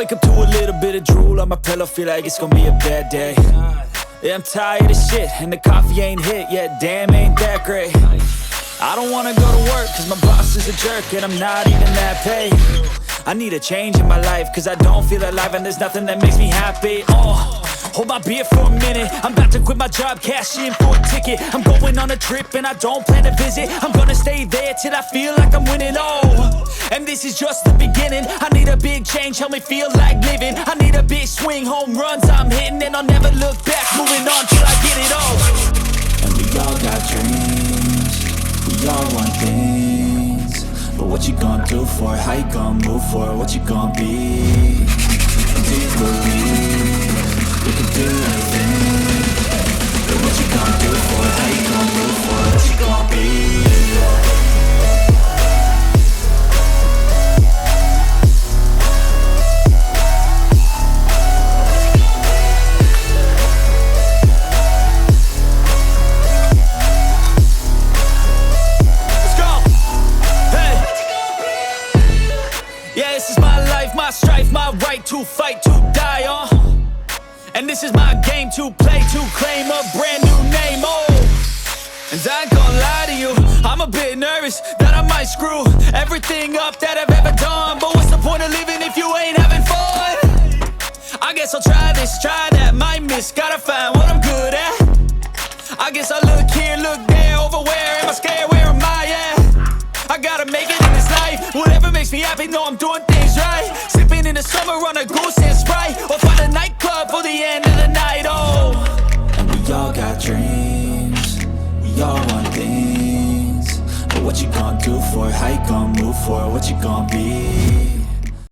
wake up to a little bit of drool on my pillow, feel like it's gonna be a bad day. Yeah, I'm tired of shit, and the coffee ain't hit yet, damn, ain't that great. I don't wanna go to work, cause my boss is a jerk, and I'm not even that paid. I need a change in my life, cause I don't feel alive, and there's nothing that makes me happy. Hold my beer for a minute, I'm about to quit my job, cash in for a ticket. I'm going on a trip and I don't plan to visit. I'm gonna stay there till I feel like I'm winning, and this is just the beginning. I need a big change, help me feel like living. I need a big swing, home runs I'm hitting, and I'll never look back, moving on till I get it all. And we all got dreams, we all want things, but what you gonna do for it? How you gonna move for it? What you gonna be? Do you believe we can do anything? But what you gonna do for it? How you gonna move for it? What you gonna be? Yeah, this is my life, my strife, my right to fight, to die on. And this is my game to play, to claim a brand new name, And I ain't gonna lie to you, I'm a bit nervous that I might screw everything up that I've ever done. But what's the point of living if you ain't having fun? I guess I'll try this, try that, might miss, gotta find what I'm good at. I guess I look here, look there, over where am I scared, where am I at? I gotta make it in this life, whatever makes me happy, know I'm doing things right. Sipping in the summer on a goose and Sprite, or find a nightclub for the end of the night, And we all got dreams, we all want things, but what you gonna do for it? How you gonna move for it? What you gonna be?